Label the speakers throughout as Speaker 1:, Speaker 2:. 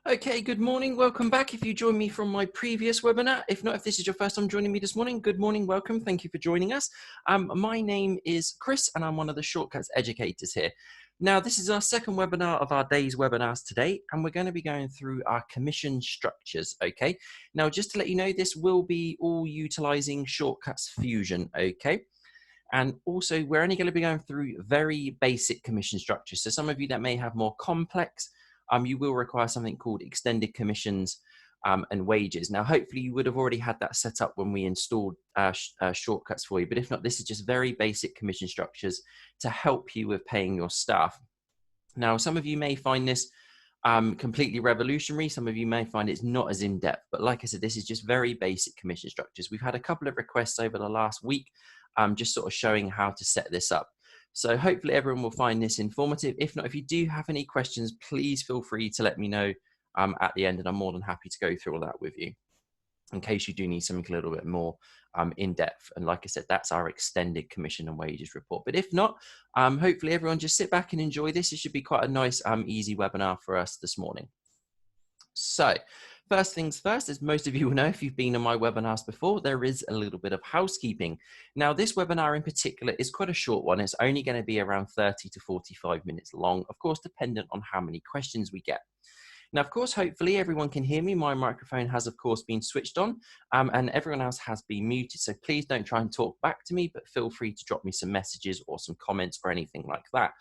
Speaker 1: Okay, good morning. Welcome back. If you joined me from my previous webinar, if not, if this is your first time joining me this morning, good morning, welcome. Thank you for joining us. My name is Chris and I'm one of the Shortcuts educators here. Now, this is our second webinar of our day's webinars today, and we're going to be going through our commission structures, okay? Now, just to let you know, this will be all utilizing Shortcuts Fusion, okay? And also, we're only going to be going through very basic commission structures. So some of you that may have more complex, you will require something called extended commissions and wages. Now, hopefully you would have already had that set up when we installed Shortcuts for you. But if not, this is just very basic commission structures to help you with paying your staff. Now, some of you may find this completely revolutionary. Some of you may find it's not as in-depth, but like I said, this is just very basic commission structures. We've had a couple of requests over the last week, just sort of showing how to set this up. So hopefully everyone will find this informative. If not, if you do have any questions, please feel free to let me know at the end, and I'm more than happy to go through all that with you in case you do need something a little bit more in depth. And like I said, that's our extended commission and wages report. But if not, hopefully everyone just sit back and enjoy this. It should be quite a nice, easy webinar for us this morning. So first things first, as most of you will know, if you've been on my webinars before, there is a little bit of housekeeping. Now, this webinar in particular is quite a short one. It's only going to be around 30 to 45 minutes long, of course, dependent on how many questions we get. Now, of course, hopefully everyone can hear me. My microphone has, of course, been switched on and everyone else has been muted. So please don't try and talk back to me, but feel free to drop me some messages or some comments or anything like that.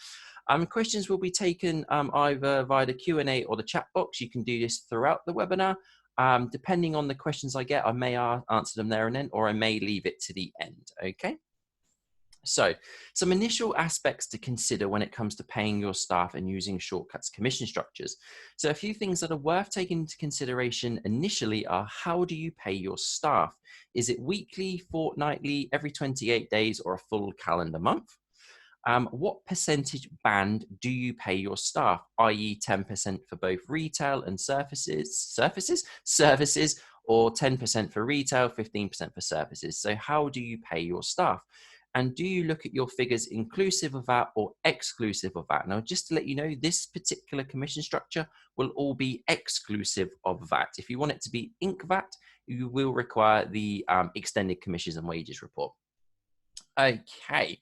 Speaker 1: Questions will be taken either via the Q&A or the chat box. You can do this throughout the webinar. Depending on the questions I get, I may answer them there and then, or I may leave it to the end, okay? So some initial aspects to consider when it comes to paying your staff and using Shortcuts commission structures. So a few things that are worth taking into consideration initially are, how do you pay your staff? Is it weekly, fortnightly, every 28 days, or a full calendar month? What percentage band do you pay your staff, i.e. 10% for both retail and services, or 10% for retail, 15% for services? So how do you pay your staff? And do you look at your figures inclusive of that or exclusive of that? Now, just to let you know, this particular commission structure will all be exclusive of VAT. If you want it to be Inc. VAT, you will require the extended commissions and wages report. Okay.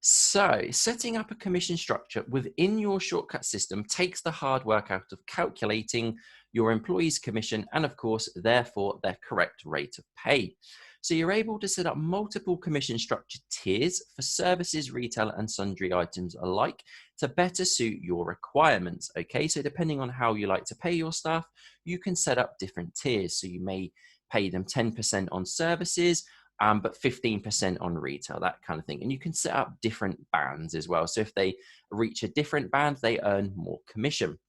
Speaker 1: So setting up a commission structure within your Shortcut system takes the hard work out of calculating your employees' commission and, of course, therefore their correct rate of pay. So you're able to set up multiple commission structure tiers for services, retail, and sundry items alike to better suit your requirements. Okay, so depending on how you like to pay your staff, you can set up different tiers. So you may pay them 10% on services, but 15% on retail, that kind of thing. And you can set up different bands as well. So if they reach a different band, they earn more commission.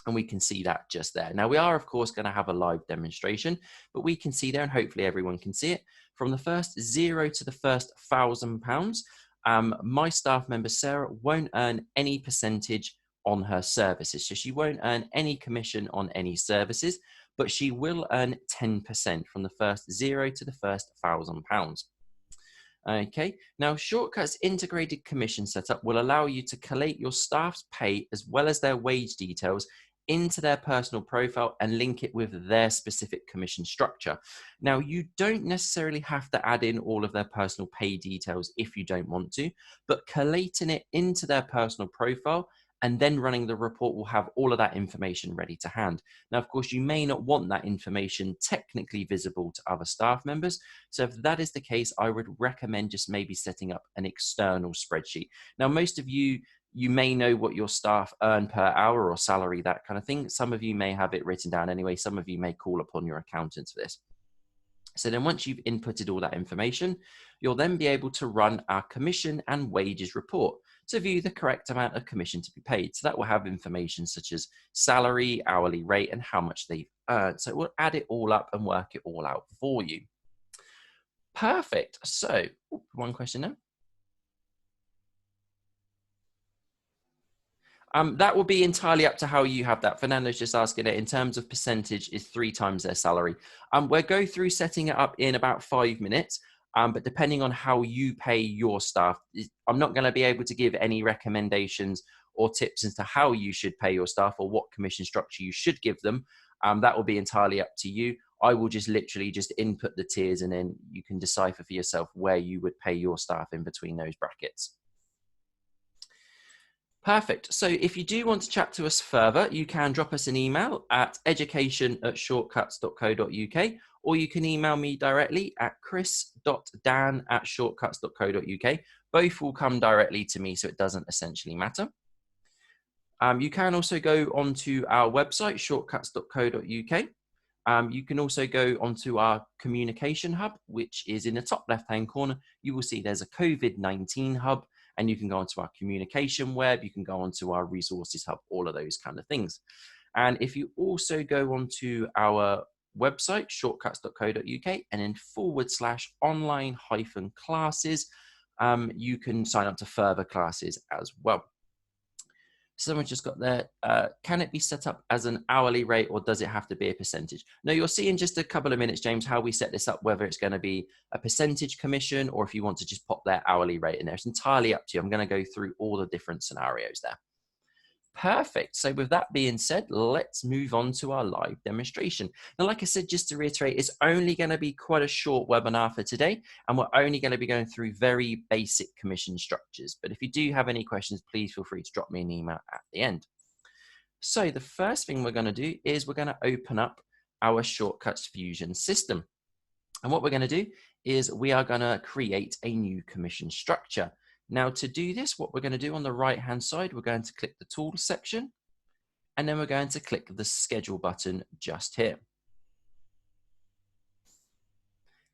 Speaker 1: And we can see that just there. Now, we are, of course, going to have a live demonstration, but we can see there, and hopefully everyone can see it, from the first zero to the first £1,000, my staff member, Sarah, won't earn any percentage on her services. So she won't earn any commission on any services, but she will earn 10% from the first zero to the first £1,000. Okay, now Shortcuts integrated commission setup will allow you to collate your staff's pay as well as their wage details into their personal profile and link it with their specific commission structure. Now, you don't necessarily have to add in all of their personal pay details if you don't want to, but collating it into their personal profile and then running the report will have all of that information ready to hand. Now, of course, you may not want that information technically visible to other staff members. So if that is the case, I would recommend just maybe setting up an external spreadsheet. Now, most of you may know what your staff earn per hour or salary, that kind of thing. Some of you may have it written down anyway. Some of you may call upon your accountants for this. So then once you've inputted all that information, you'll then be able to run our commission and wages report to view the correct amount of commission to be paid. So that will have information such as salary, hourly rate, and how much they've earned. So it will add it all up and work it all out for you. Perfect. So one question now. That will be entirely up to how you have that. Fernando's just asking it in terms of percentage is 3 times their salary. We'll go through setting it up in about 5 minutes, but depending on how you pay your staff, I'm not going to be able to give any recommendations or tips as to how you should pay your staff or what commission structure you should give them, that will be entirely up to you. I will just literally just input the tiers, and then you can decipher for yourself where you would pay your staff in between those brackets. Perfect. So if you do want to chat to us further, you can drop us an email at education@shortcuts.co.uk, or you can email me directly at chris.dan@shortcuts.co.uk. Both will come directly to me, so it doesn't essentially matter. You can also go onto our website, shortcuts.co.uk. You can also go onto our communication hub, which is in the top left-hand corner. You will see there's a COVID-19 hub, and you can go onto our communication web. You can go onto our resources hub, all of those kind of things. And if you also go onto our website, shortcuts.co.uk, and in /online-classes, you can sign up to further classes as well. Someone just got there. Can it be set up as an hourly rate, or does it have to be a percentage? No, you'll see in just a couple of minutes, James, how we set this up, whether it's going to be a percentage commission or if you want to just pop their hourly rate in there. It's entirely up to you. I'm going to go through all the different scenarios there. Perfect. So with that being said, let's move on to our live demonstration. Now, like I said, just to reiterate, it's only going to be quite a short webinar for today, and we're only going to be going through very basic commission structures. But if you do have any questions, please feel free to drop me an email at the end. So the first thing we're going to do is we're going to open up our Shortcuts Fusion system. And what we're going to do is we are going to create a new commission structure. Now, to do this, what we're going to do on the right-hand side, we're going to click the Tools section, and then we're going to click the Schedule button just here.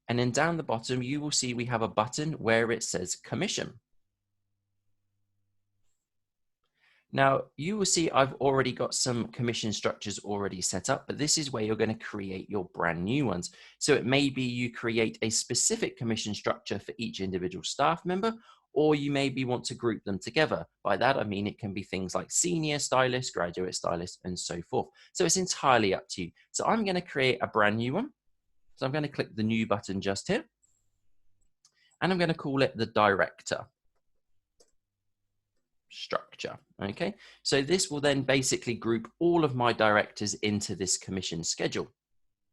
Speaker 1: And then down the bottom, you will see we have a button where it says Commission. Now, you will see I've already got some commission structures already set up, but this is where you're going to create your brand new ones. So it may be you create a specific commission structure for each individual staff member, or you maybe want to group them together. By that, I mean it can be things like senior stylist, graduate stylist, and so forth. So it's entirely up to you. So I'm going to create a brand new one. So I'm going to click the New button just here, and I'm going to call it the Director Structure. Okay, so this will then basically group all of my directors into this commission schedule.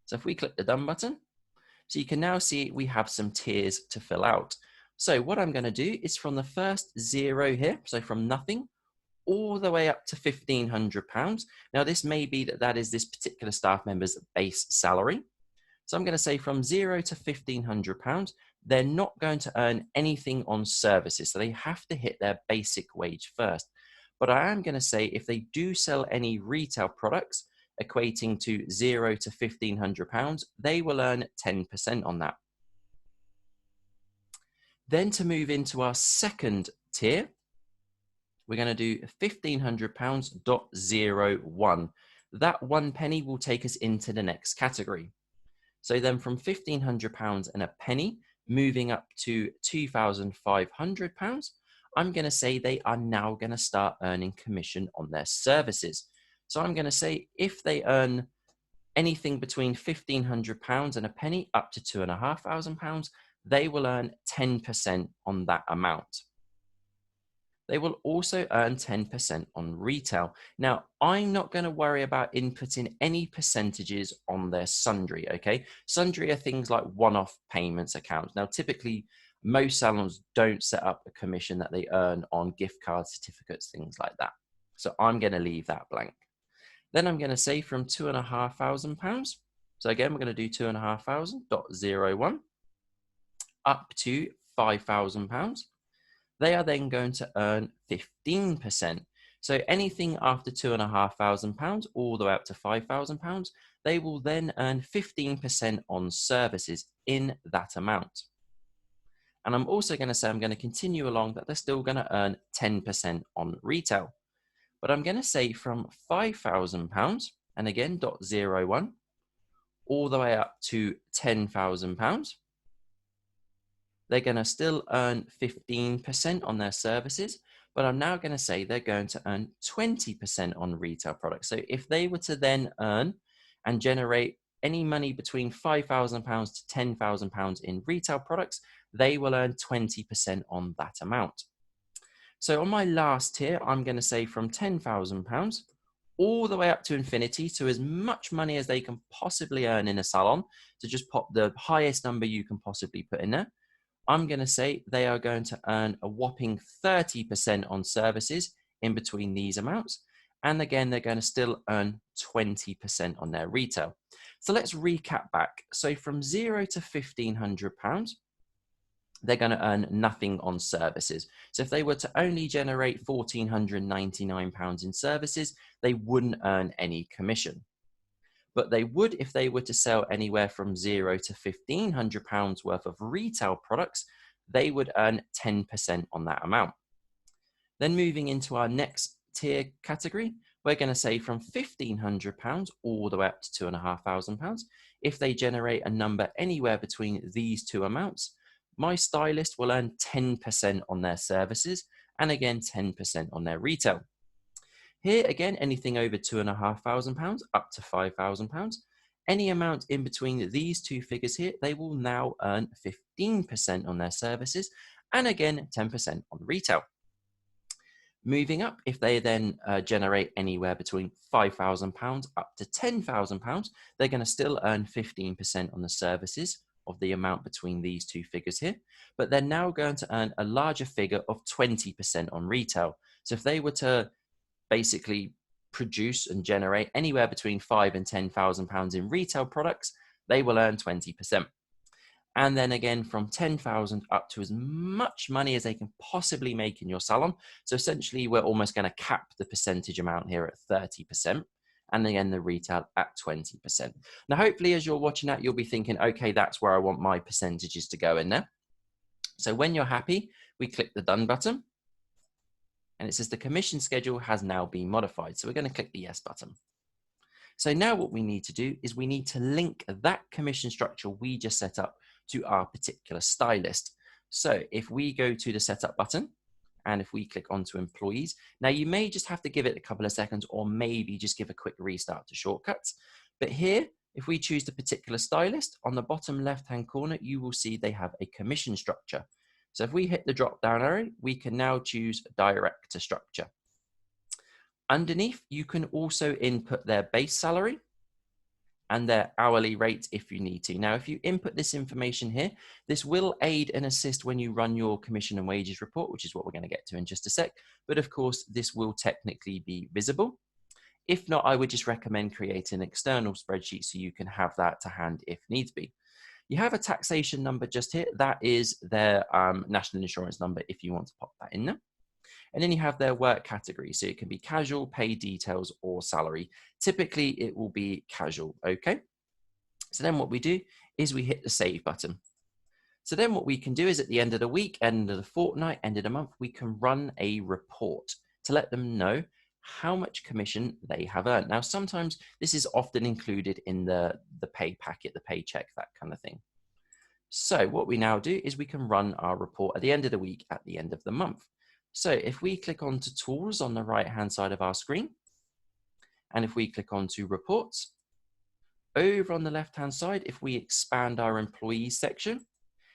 Speaker 1: So if we click the Done button, so you can now see we have some tiers to fill out. So what I'm going to do is from the first 0 here, so from nothing, all the way up to £1,500. Now this may be that is this particular staff member's base salary. So I'm going to say from 0 to £1,500, they're not going to earn anything on services. So they have to hit their basic wage first. But I am going to say if they do sell any retail products equating to 0 to £1,500, they will earn 10% on that. Then to move into our second tier, we're going to do £1,500.01. That 1 penny will take us into the next category. So then from £1,500 and a penny, moving up to £2,500, I'm going to say they are now going to start earning commission on their services. So I'm going to say if they earn anything between £1,500 and a penny up to £2,500, they will earn 10% on that amount. They will also earn 10% on retail. Now, I'm not going to worry about inputting any percentages on their sundry, okay? Sundry are things like one-off payments accounts. Now, typically, most salons don't set up a commission that they earn on gift cards, certificates, things like that. So I'm going to leave that blank. Then I'm going to say from £2,500. So again, we're going to do £2,500.01 up to £5,000. They are then going to earn 15%. So anything after £2,500 all the way up to £5,000, they will then earn 15% on services in that amount. And I'm also going to say I'm going to continue along that they're still going to earn 10% on retail. But I'm going to say from £5,000, and again, .01, all the way up to £10,000, they're going to still earn 15% on their services, but I'm now going to say they're going to earn 20% on retail products. So if they were to then earn and generate any money between £5,000 to £10,000 in retail products, they will earn 20% on that amount. So on my last tier, I'm going to say from £10,000 all the way up to infinity, to as much money as they can possibly earn in a salon, to just pop the highest number you can possibly put in there. I'm going to say they are going to earn a whopping 30% on services in between these amounts. And again, they're going to still earn 20% on their retail. So let's recap back. So from £0 to £1,500, they're going to earn nothing on services. So if they were to only generate £1,499 in services, they wouldn't earn any commission. But they would if they were to sell anywhere from £0 to £1,500 worth of retail products, they would earn 10% on that amount. Then moving into our next tier category, we're going to say from £1,500 all the way up to £2,500. If they generate a number anywhere between these two amounts, my stylist will earn 10% on their services and again 10% on their retail. Here again, anything over £2,500 up to £5,000. Any amount in between these two figures here, they will now earn 15% on their services and again 10% on retail. Moving up, if they then generate anywhere between £5,000 up to £10,000, they're going to still earn 15% on the services of the amount between these two figures here, but they're now going to earn a larger figure of 20% on retail. So if they were to basically produce and generate anywhere between £5,000 and £10,000 in retail products, they will earn 20%. And then again, from 10,000 up to as much money as they can possibly make in your salon. So essentially, we're almost going to cap the percentage amount here at 30%. And again, the retail at 20%. Now, hopefully, as you're watching that, you'll be thinking, okay, that's where I want my percentages to go in there. So when you're happy, we click the done button. And it says the commission schedule has now been modified. So we're going to click the yes button. So now what we need to do is we need to link that commission structure we just set up to our particular stylist. So if we go to the setup button and if we click onto employees, now you may just have to give it a couple of seconds or maybe just give a quick restart to shortcuts. But here, if we choose the particular stylist, on the bottom left-hand corner, you will see they have a commission structure. So if we hit the drop down arrow, we can now choose director structure. Underneath, you can also input their base salary and their hourly rate if you need to. Now, if you input this information here, this will aid and assist when you run your commission and wages report, which is what we're going to get to in just a sec. But of course, this will technically be visible. If not, I would just recommend creating an external spreadsheet so you can have that to hand if needs be. You have a taxation number just here. That is their national insurance number if you want to pop that in there. And then you have their work category. So it can be casual, pay details, or salary. Typically, it will be casual, okay? So then what we do is we hit the save button. So then what we can do is at the end of the week, end of the fortnight, end of the month, we can run a report to let them know how much commission they have earned. Now, sometimes this is often included in the pay packet, the paycheck, that kind of thing. So what we now do is we can run our report at the end of the week, at the end of the month. So if we click onto tools on the right-hand side of our screen, and if we click onto reports, over on the left-hand side, if we expand our employees section,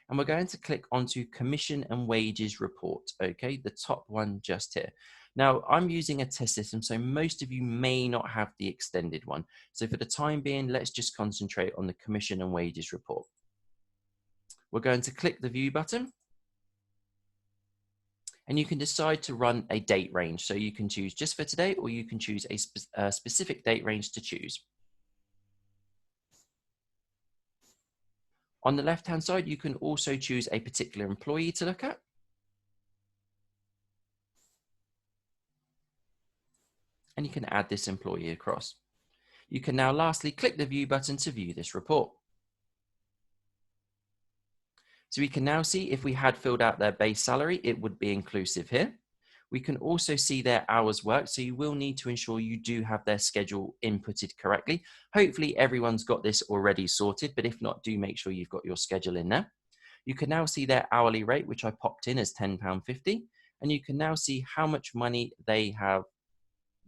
Speaker 1: and we're going to click onto commission and wages report, okay, the top one just here. Now, I'm using a test system, so most of you may not have the extended one. So for the time being, let's just concentrate on the commission and wages report. We're going to click the view button. And you can decide to run a date range. So you can choose just for today, or you can choose a specific date range to choose. On the left-hand side, you can also choose a particular employee to look at. And you can add this employee across. You can now lastly click the view button to view this report. So we can now see if we had filled out their base salary, it would be inclusive here. We can also see their hours worked, so you will need to ensure you do have their schedule inputted correctly. Hopefully everyone's got this already sorted, but if not, do make sure you've got your schedule in there. You can now see their hourly rate, which I popped in as £10.50, and you can now see how much money they have,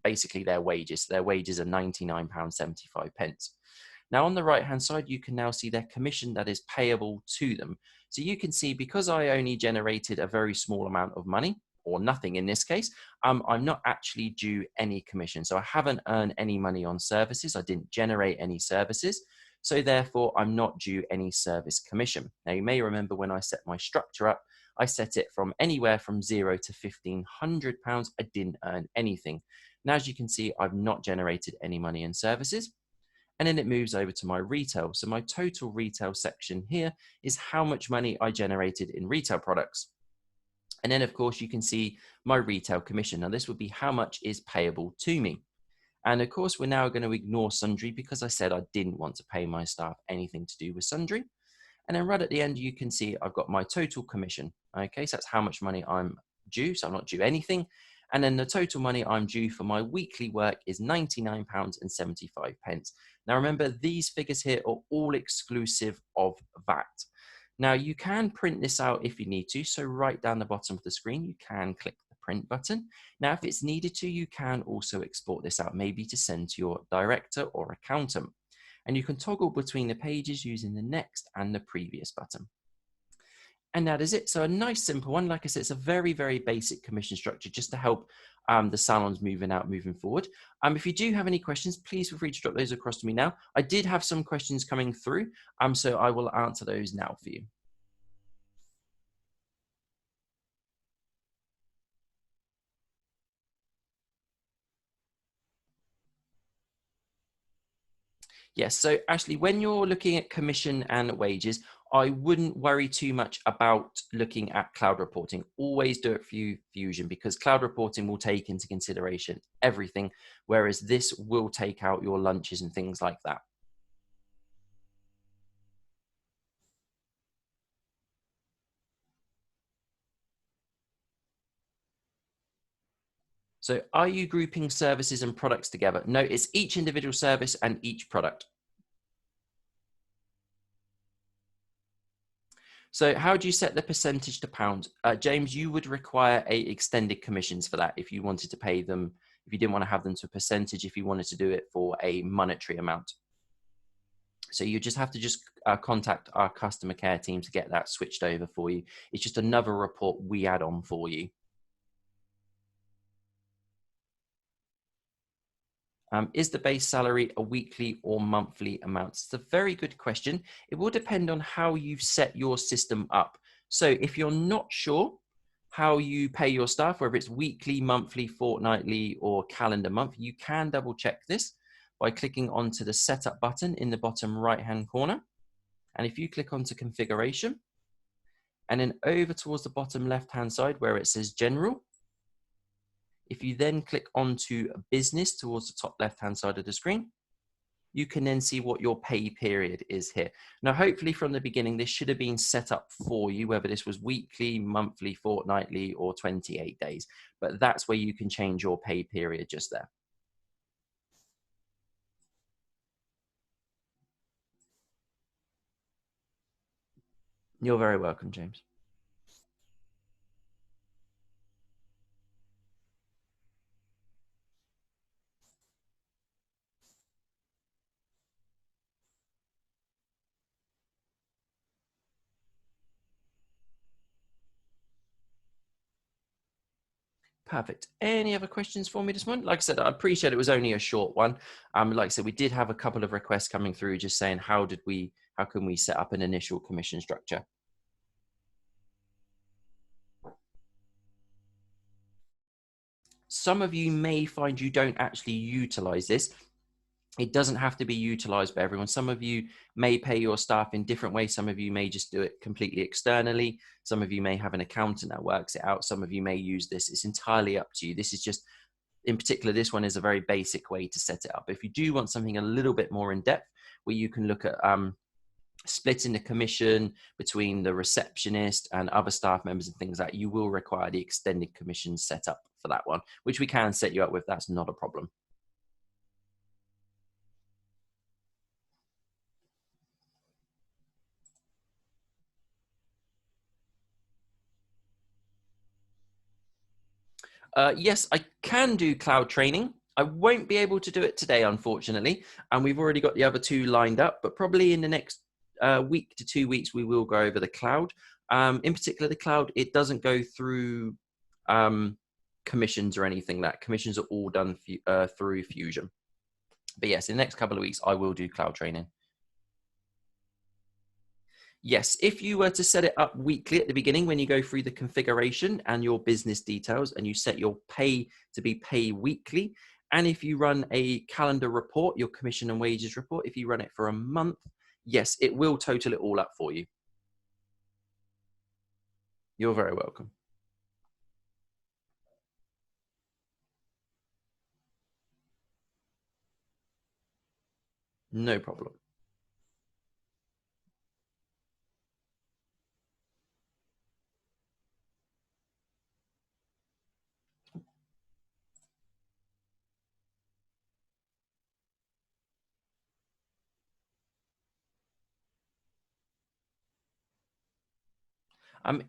Speaker 1: basically their wages. Their wages are £99.75. Now on the right-hand side, you can now see their commission that is payable to them. So you can see, because I only generated a very small amount of money, or nothing in this case, I'm not actually due any commission. So I haven't earned any money on services. I didn't generate any services. So therefore, I'm not due any service commission. Now, you may remember when I set my structure up, I set it from anywhere from £0 to £1,500. I didn't earn anything. Now, as you can see, I've not generated any money in services. And then it moves over to my retail. So my total retail section here is how much money I generated in retail products. And then, of course, you can see my retail commission. Now, this would be how much is payable to me. And of course, we're now going to ignore sundry because I said I didn't want to pay my staff anything to do with sundry. And then right at the end, you can see I've got my total commission. Okay, so that's how much money I'm due. So I'm not due anything. And then the total money I'm due for my weekly work is £99.75. Now, remember, these figures here are all exclusive of VAT. Now, you can print this out if you need to. So right down the bottom of the screen, you can click the print button. Now, if it's needed to, you can also export this out, maybe to send to your director or accountant. And you can toggle between the pages using the next and the previous button. And that is it. So a nice simple one. Like I said, it's a very, very basic commission structure just to help the salons moving forward. If you do have any questions, please feel free to drop those across to me now. I did have some questions coming through, so I will answer those now for you. Yes, so Ashley, when you're looking at commission and wages, I wouldn't worry too much about looking at cloud reporting. Always do it for Fusion, because cloud reporting will take into consideration everything, whereas this will take out your lunches and things like that. So are you grouping services and products together? No, it's each individual service and each product. So how do you set the percentage to pounds? James, you would require extended commissions for that if you wanted to pay them, if you didn't want to have them to a percentage, if you wanted to do it for a monetary amount. So you just have to contact our customer care team to get that switched over for you. It's just another report we add on for you. Is the base salary a weekly or monthly amount? It's a very good question. It will depend on how you've set your system up. So if you're not sure how you pay your staff, whether it's weekly, monthly, fortnightly, or calendar month, you can double check this by clicking onto the setup button in the bottom right-hand corner. And if you click onto configuration, and then over towards the bottom left-hand side where it says general, if you then click onto business towards the top left-hand side of the screen, you can then see what your pay period is here. Now, hopefully from the beginning, this should have been set up for you, whether this was weekly, monthly, fortnightly, or 28 days. But that's where you can change your pay period just there. You're very welcome, James. Perfect. Any other questions for me this morning? Like I said, I appreciate it was only a short one. Like I said, we did have a couple of requests coming through just saying, how can we set up an initial commission structure? Some of you may find you don't actually utilize this. It doesn't have to be utilized by everyone. Some of you may pay your staff in different ways. Some of you may just do it completely externally. Some of you may have an accountant that works it out. Some of you may use this. It's entirely up to you. This is just, in particular, this one is a very basic way to set it up. If you do want something a little bit more in depth, where you can look at splitting the commission between the receptionist and other staff members and things like that, you will require the extended commission set up for that one, which we can set you up with. That's not a problem. Yes, I can do cloud training. I won't be able to do it today, unfortunately, and we've already got the other two lined up, but probably in the next week to 2 weeks, we will go over the cloud. In particular, the cloud, it doesn't go through commissions or anything. That commissions are all done through Fusion. But yes, in the next couple of weeks, I will do cloud training. Yes, if you were to set it up weekly at the beginning, when you go through the configuration and your business details and you set your pay to be pay weekly, and if you run a calendar report, your commission and wages report, if you run it for a month, yes, it will total it all up for you. You're very welcome. No problem.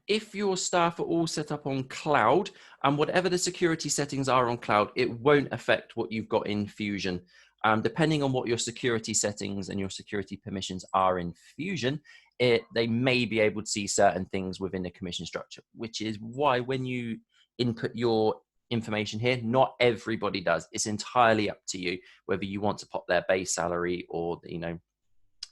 Speaker 1: If your staff are all set up on cloud, and whatever the security settings are on cloud, it won't affect what you've got in Fusion. Depending on what your security settings and your security permissions are in Fusion, they may be able to see certain things within the commission structure, which is why when you input your information here, not everybody does. It's entirely up to you whether you want to pop their base salary or, you know,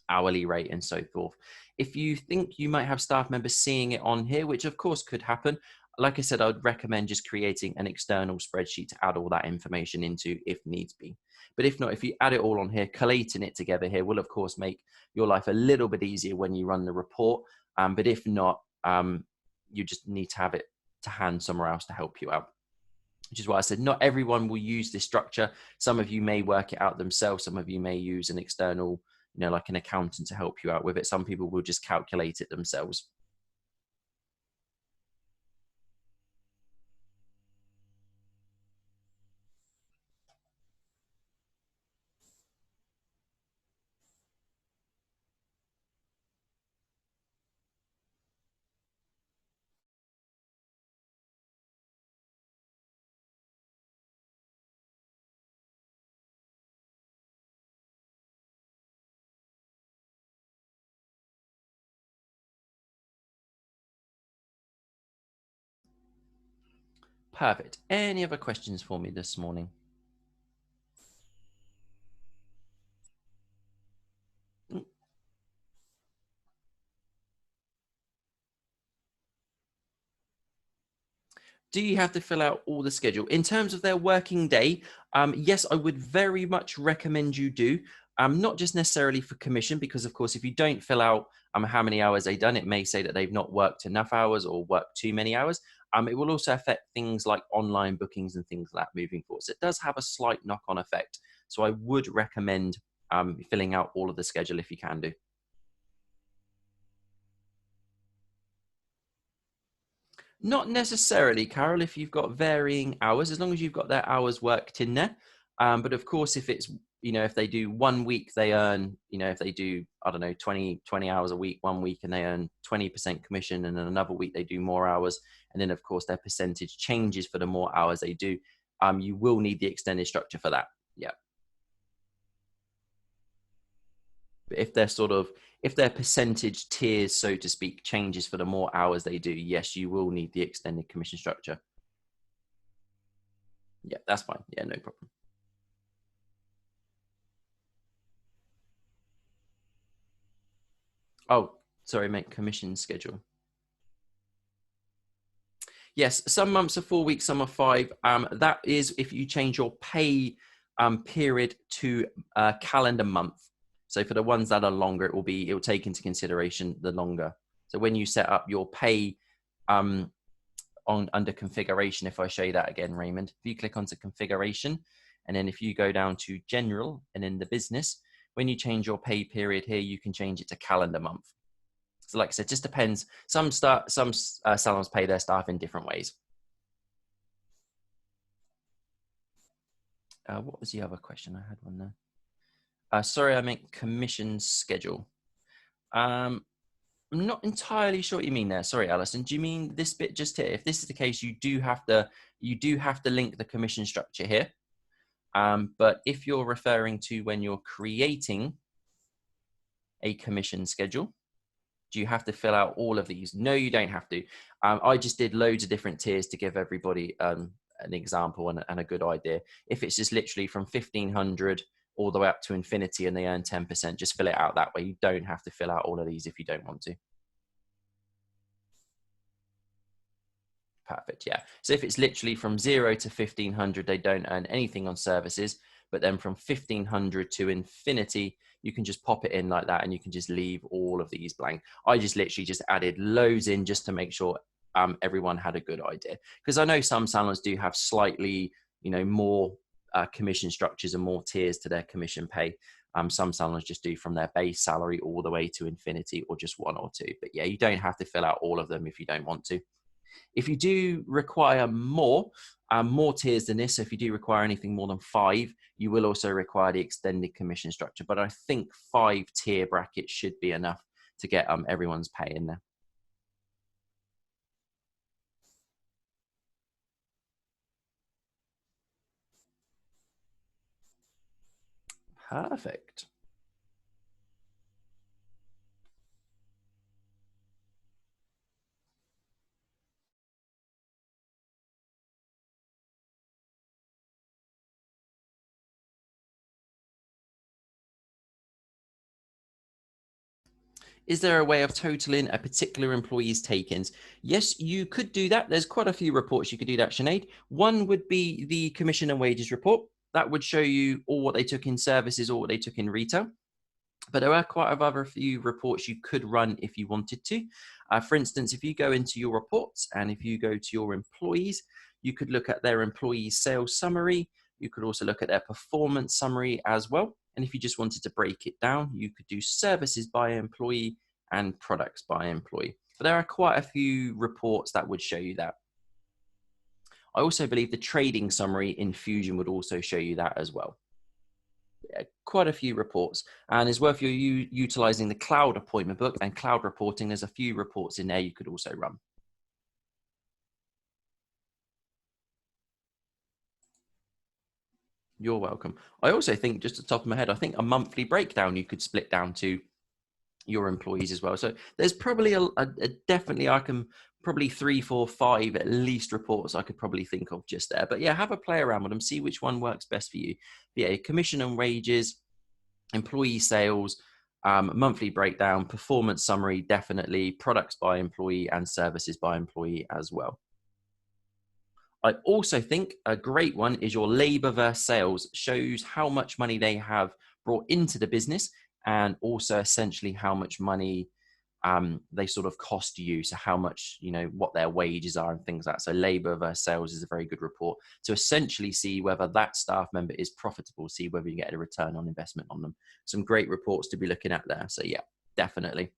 Speaker 1: hourly rate and so forth. If you think you might have staff members seeing it on here, which of course could happen, like I said, I would recommend just creating an external spreadsheet to add all that information into if needs be. But if not, if you add it all on here, collating it together here will of course make your life a little bit easier when you run the report. But if not, you just need to have it to hand somewhere else to help you out. Which is why I said not everyone will use this structure. Some of you may work it out themselves. Some of you may use an external, you know, like an accountant to help you out with it. Some people will just calculate it themselves. Perfect. Any other questions for me this morning? Do you have to fill out all the schedule? In terms of their working day, yes, I would very much recommend you do. Not just necessarily for commission, because of course, if you don't fill out how many hours they've done, it may say that they've not worked enough hours or worked too many hours. It will also affect things like online bookings and things like that moving forward. So it does have a slight knock-on effect. So I would recommend filling out all of the schedule if you can do. Not necessarily, Carol, if you've got varying hours, as long as you've got their hours worked in there. But of course, if it's, you know, if they do 1 week, they earn, you know, if they do, I don't know, 20 hours a week, 1 week, and they earn 20% commission, and then another week they do more hours. And then of course their percentage changes for the more hours they do. You will need the extended structure for that. Yeah. But if they're sort of, if their percentage tiers, so to speak, changes for the more hours they do, yes, you will need the extended commission structure. Yeah, that's fine. Yeah, no problem. Oh, sorry, mate, commission schedule. Yes, some months are 4 weeks, some are 5. That is if you change your pay period to calendar month. So for the ones that are longer, it will take into consideration the longer. So when you set up your pay under configuration, if I show you that again, Raymond, if you click onto configuration, and then if you go down to general and in the business, when you change your pay period here, you can change it to calendar month. So like I said, just depends. Some salons pay their staff in different ways. What was the other question? I had one there. Sorry, I meant commission schedule. I'm not entirely sure what you mean there. Sorry, Alison. Do you mean this bit just here? If this is the case, you do have to link the commission structure here. But if you're referring to when you're creating a commission schedule, Do you have to fill out all of these? No, you don't have to. I just did loads of different tiers to give everybody an example and a good idea. If it's just literally from 1500 all the way up to infinity and they earn 10%, just fill it out that way. You don't have to fill out all of these if you don't want to. Perfect, yeah. So if it's literally from 0 to 1500, they don't earn anything on services, but then from 1500 to infinity, you can just pop it in like that and you can just leave all of these blank. I just literally just added loads in just to make sure everyone had a good idea. Because I know some salons do have slightly, more commission structures and more tiers to their commission pay. Some salons just do from their base salary all the way to infinity or just one or two. But yeah, you don't have to fill out all of them if you don't want to. If you do require more tiers than this, so if you do require anything more than 5, you will also require the extended commission structure. But I think 5 tier brackets should be enough to get everyone's pay in there. Perfect. Is there a way of totaling a particular employee's take-ins? Yes, you could do that. There's quite a few reports you could do that, Sinead. One would be the commission and wages report. That would show you all what they took in services or what they took in retail. But there are quite a few reports you could run if you wanted to. For instance, if you go into your reports and if you go to your employees, you could look at their employee sales summary. You could also look at their performance summary as well. And if you just wanted to break it down, you could do services by employee and products by employee. But there are quite a few reports that would show you that. I also believe the trading summary in Fusion would also show you that as well. Quite a few reports, and it's worth you utilizing the cloud appointment book and cloud reporting. There's a few reports in there you could also run. You're welcome. I also think, just at the top of my head, I think a monthly breakdown you could split down to your employees as well. So there's probably a definitely, I can probably 3, 4, 5 at least reports I could probably think of just there. But yeah, have a play around with them, see which one works best for you. But yeah, commission and wages, employee sales, monthly breakdown, performance summary, definitely, products by employee and services by employee as well. I also think a great one is your labor versus sales. Shows how much money they have brought into the business and also essentially how much money they sort of cost you. So how much, what their wages are and things like that. So labor versus sales is a very good report to essentially see whether that staff member is profitable, see whether you get a return on investment on them. Some great reports to be looking at there. So yeah, definitely.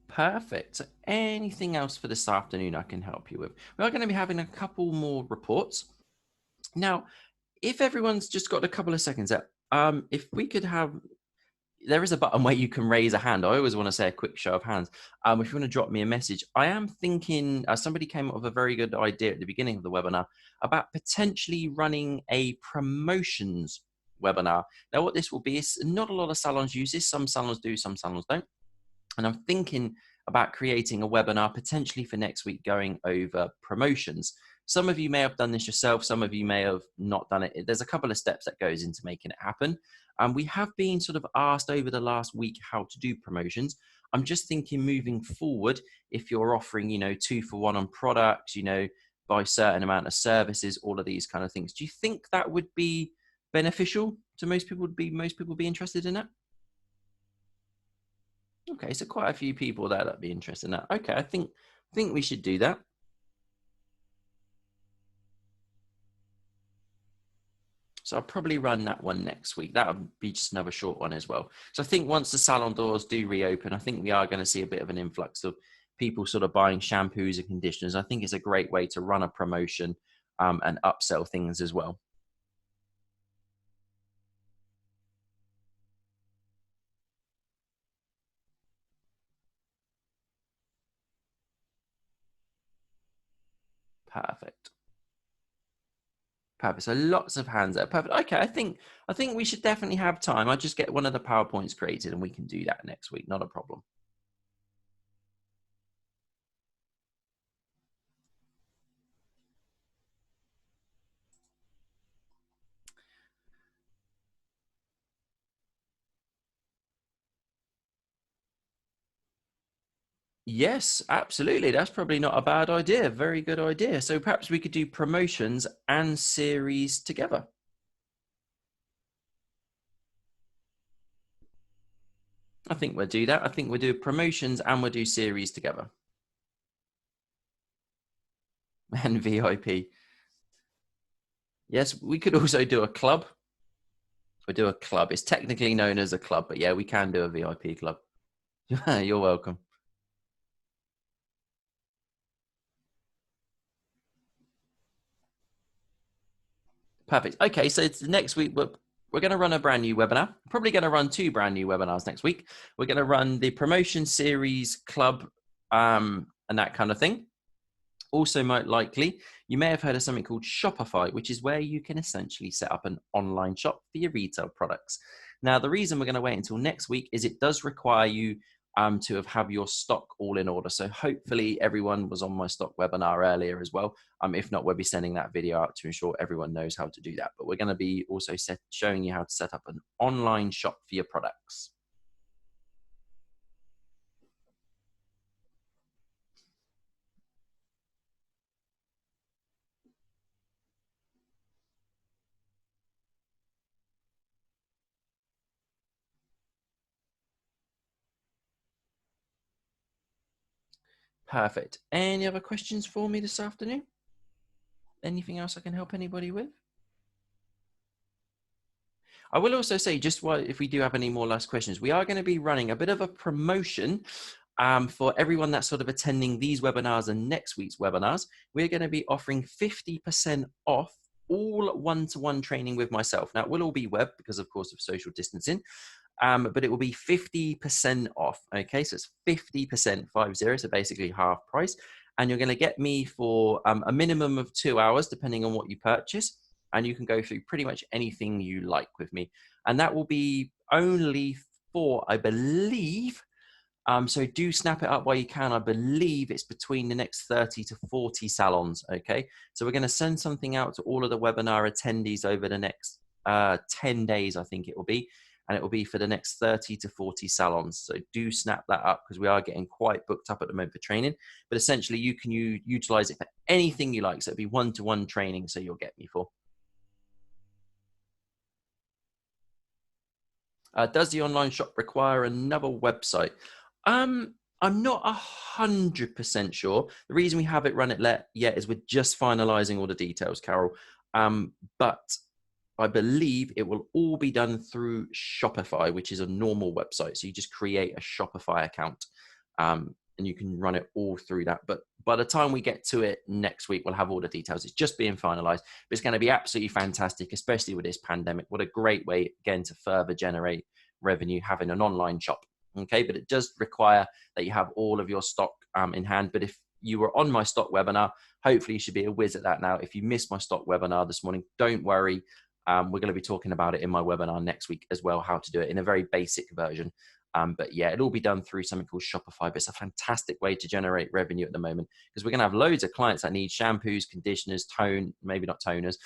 Speaker 1: Perfect. So anything else for this afternoon I can help you with? We are going to be having a couple more reports. Now, if everyone's just got a couple of seconds, if we could have, there is a button where you can raise a hand. I always want to say a quick show of hands. If you want to drop me a message, I am thinking somebody came up with a very good idea at the beginning of the webinar about potentially running a promotions webinar. Now, what this will be is not a lot of salons use this. Some salons do, some salons don't. And I'm thinking about creating a webinar potentially for next week going over promotions. Some of you may have done this yourself. Some of you may have not done it. There's a couple of steps that goes into making it happen. And we have been sort of asked over the last week how to do promotions. I'm just thinking moving forward, if you're offering, 2 for 1 on products, by a certain amount of services, all of these kind of things. Do you think that would be beneficial to most people? Would most people be interested in that? Okay, so quite a few people there that'd be interested in that. Okay, I think we should do that. So I'll probably run that one next week. That would be just another short one as well. So I think once the salon doors do reopen, I think we are going to see a bit of an influx of people sort of buying shampoos and conditioners. I think it's a great way to run a promotion and upsell things as well. Perfect. Perfect. So lots of hands there. Perfect. Okay, I think we should definitely have time. I'll just get one of the PowerPoints created and we can do that next week. Not a problem. Yes, absolutely. That's probably not a bad idea. Very good idea. So perhaps we could do promotions and series together. I think we'll do that. I think we'll do promotions and we'll do series together. And VIP. Yes, we could also do a club. We'll do a club. It's technically known as a club, but yeah, we can do a VIP club. You're welcome. Perfect. Okay, so it's next week we're going to run a brand new webinar. Probably going to run 2 brand new webinars next week. We're going to run the promotion series club and that kind of thing. Also, most likely, you may have heard of something called Shopify, which is where you can essentially set up an online shop for your retail products. Now, the reason we're going to wait until next week is it does require you to have your stock all in order. So hopefully everyone was on my stock webinar earlier as well. If not, we'll be sending that video out to ensure everyone knows how to do that. But we're going to be also showing you how to set up an online shop for your products. Perfect. Any other questions for me this afternoon? Anything else I can help anybody with? I will also say, just if we do have any more last questions, we are going to be running a bit of a promotion for everyone that's sort of attending these webinars and next week's webinars. We're going to be offering 50% off all one-to-one training with myself. Now, it will all be web because, of course, of social distancing, but it will be 50% off. Okay, so it's 50%, 50, so basically half price. And you're going to get me for a minimum of 2 hours, depending on what you purchase. And you can go through pretty much anything you like with me. And that will be only for, I believe, so do snap it up while you can. I believe it's between the next 30 to 40 salons, okay? So we're going to send something out to all of the webinar attendees over the next 10 days, I think it will be. And it will be for the next 30 to 40 salons. So do snap that up because we are getting quite booked up at the moment for training. But essentially, you can utilize it for anything you like. So it'll be one-to-one training, so you'll get me for. Does the online shop require another website? I'm not 100% sure. The reason we haven't run it yet is we're just finalizing all the details, Carol. But I believe it will all be done through Shopify, which is a normal website. So you just create a Shopify account and you can run it all through that. But by the time we get to it next week, we'll have all the details. It's just being finalized, but it's going to be absolutely fantastic, especially with this pandemic. What a great way, again, to further generate revenue, having an online shop. Okay, but it does require that you have all of your stock in hand. But if you were on my stock webinar, hopefully you should be a whiz at that now. If you missed my stock webinar this morning, don't worry. We're going to be talking about it in my webinar next week as well, how to do it in a very basic version. But yeah, it'll be done through something called Shopify, but it's a fantastic way to generate revenue at the moment because we're going to have loads of clients that need shampoos, conditioners, maybe not toners,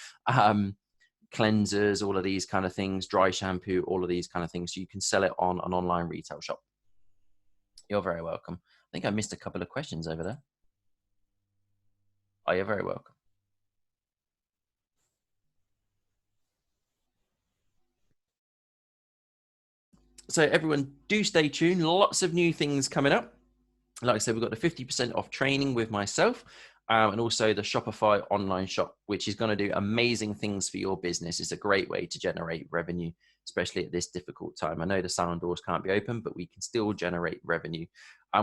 Speaker 1: cleansers, all of these kind of things, dry shampoo, all of these kind of things. So you can sell it on an online retail shop. You're very welcome. I think I missed a couple of questions over there. Oh, you're very welcome. So everyone do stay tuned. Lots of new things coming up. Like I said, we've got the 50% off training with myself and also the Shopify online shop, which is going to do amazing things for your business. It's a great way to generate revenue, especially at this difficult time. I know the salon doors can't be open, but we can still generate revenue.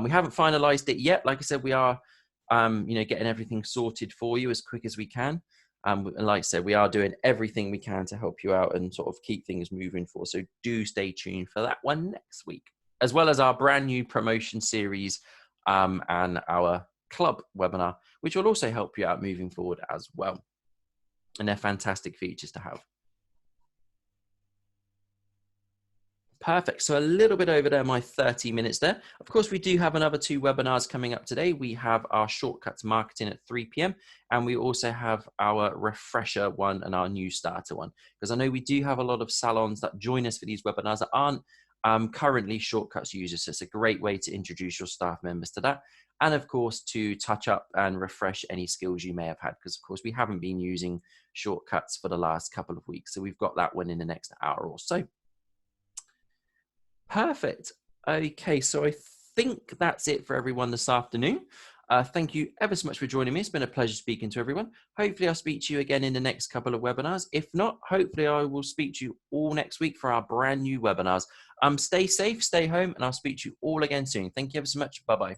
Speaker 1: We haven't finalized it yet. Like I said, we are getting everything sorted for you as quick as we can. And like I said, we are doing everything we can to help you out and sort of keep things moving forward. So do stay tuned for that one next week, as well as our brand new promotion series and our Club webinar, which will also help you out moving forward as well. And they're fantastic features to have. Perfect. So a little bit over there, my 30 minutes there. Of course, we do have another 2 webinars coming up today. We have our Shortcuts Marketing at 3 p.m. and we also have our refresher one and our new starter one. Because I know we do have a lot of salons that join us for these webinars that aren't currently Shortcuts users. So it's a great way to introduce your staff members to that. And of course, to touch up and refresh any skills you may have had. Because of course, we haven't been using Shortcuts for the last couple of weeks. So we've got that one in the next hour or so. Perfect. Okay, so I think that's it for everyone this afternoon. Thank you ever so much for joining me. It's been a pleasure speaking to everyone. Hopefully I'll speak to you again in the next couple of webinars. If not, hopefully I will speak to you all next week for our brand new webinars. Stay safe, stay home, and I'll speak to you all again soon. Thank you ever so much. Bye-bye.